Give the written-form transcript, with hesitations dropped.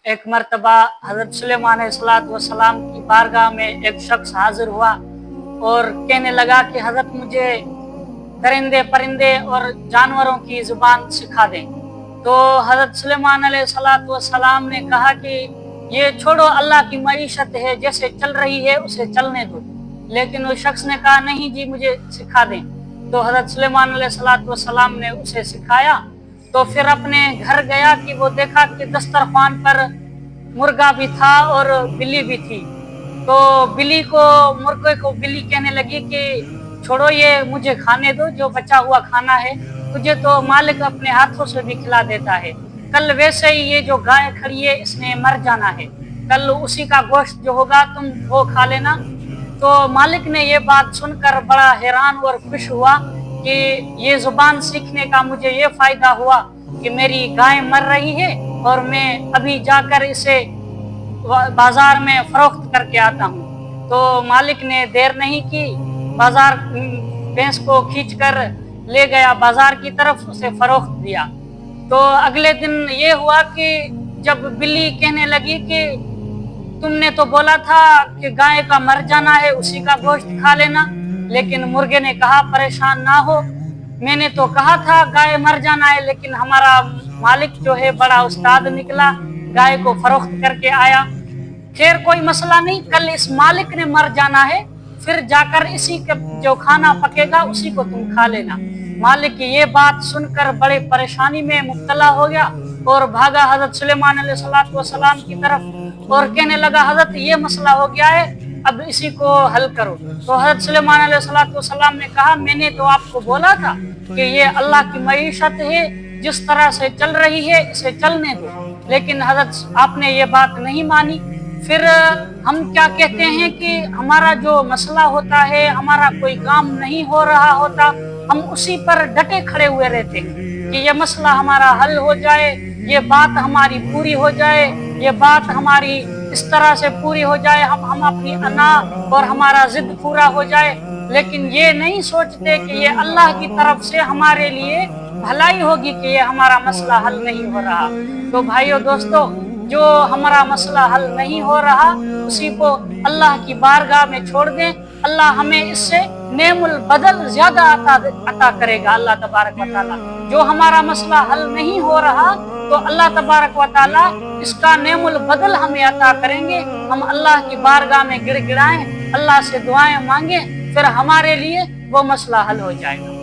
ایک مرتبہ حضرت سلیمان علیہ السلام کی بارگاہ میں ایک شخص حاضر ہوا اور کہنے لگا کہ حضرت مجھے درندے پرندے اور جانوروں کی زبان سکھا دیں۔ تو حضرت سلیمان علیہ السلام نے کہا کہ یہ چھوڑو، اللہ کی معیشت ہے، جیسے چل رہی ہے اسے چلنے دو۔ لیکن اس شخص نے کہا نہیں جی مجھے سکھا دیں۔ تو حضرت سلیمان علیہ السلام نے اسے سکھایا۔ تو پھر اپنے گھر گیا کہ وہ دیکھا کہ دسترخوان پر مرغا بھی تھا اور بلی بھی تھی۔ تو مرغے کو بلی کہنے لگی کہ چھوڑو، یہ مجھے کھانے دو، جو بچا ہوا کھانا ہے تجھے تو مالک اپنے ہاتھوں سے بھی کھلا دیتا ہے، کل ویسے ہی یہ جو گائے کھڑی ہے اس نے مر جانا ہے، کل اسی کا گوشت جو ہوگا تم وہ کھا لینا۔ تو مالک نے یہ بات سن کر بڑا حیران اور خوش ہوا کہ یہ زبان سیکھنے کا مجھے یہ فائدہ ہوا کہ میری گائے مر رہی ہے اور میں ابھی جا کر اسے بازار میں فروخت کر کے آتا ہوں۔ تو مالک نے دیر نہیں کی، بازار بھینس کو کھینچ کر لے گیا بازار کی طرف، اسے فروخت دیا۔ تو اگلے دن یہ ہوا کہ جب بلی کہنے لگی کہ تم نے تو بولا تھا کہ گائے کا مر جانا ہے اسی کا گوشت کھا لینا، لیکن مرغے نے کہا پریشان نہ ہو، میں نے تو کہا تھا گائے مر جانا ہے، لیکن ہمارا مالک جو ہے بڑا استاد نکلا، گائے کو فروخت کر کے آیا۔ خیر کوئی مسئلہ نہیں، کل اس مالک نے مر جانا ہے، پھر جا کر اسی کا جو کھانا پکے گا اسی کو تم کھا لینا۔ مالک کی یہ بات سن کر بڑے پریشانی میں مبتلا ہو گیا اور بھاگا حضرت سلیمان علیہ السلام کی طرف اور کہنے لگا حضرت یہ مسئلہ ہو گیا ہے، اب اسی کو حل کرو۔ تو حضرت سلیمان علیہ السلام نے کہا میں نے تو آپ کو بولا تھا کہ یہ اللہ کی معیشت ہے، جس طرح سے چل رہی ہے اسے چلنے دو، لیکن حضرت آپ نے یہ بات نہیں مانی۔ پھر ہم کیا کہتے ہیں کہ ہمارا جو مسئلہ ہوتا ہے، ہمارا کوئی کام نہیں ہو رہا ہوتا، ہم اسی پر ڈٹے کھڑے ہوئے رہتے ہیں کہ یہ مسئلہ ہمارا حل ہو جائے، یہ بات ہماری پوری ہو جائے، یہ بات ہماری اس طرح سے پوری ہو جائے، ہم اپنی انا اور ہمارا ضد پورا ہو جائے، لیکن یہ نہیں سوچتے کہ یہ اللہ کی طرف سے ہمارے لیے بھلائی ہوگی کہ یہ ہمارا مسئلہ حل نہیں ہو رہا۔ تو بھائیو دوستو، جو ہمارا مسئلہ حل نہیں ہو رہا اسی کو اللہ کی بارگاہ میں چھوڑ دیں، اللہ ہمیں اس سے نعم البدل زیادہ عطا کرے گا اللہ تبارک و تعالیٰ۔ جو ہمارا مسئلہ حل نہیں ہو رہا تو اللہ تبارک و تعالیٰ اس کا نعم البدل ہمیں عطا کریں گے۔ ہم اللہ کی بارگاہ میں گڑ گڑائیں، اللہ سے دعائیں مانگیں، پھر ہمارے لیے وہ مسئلہ حل ہو جائے گا۔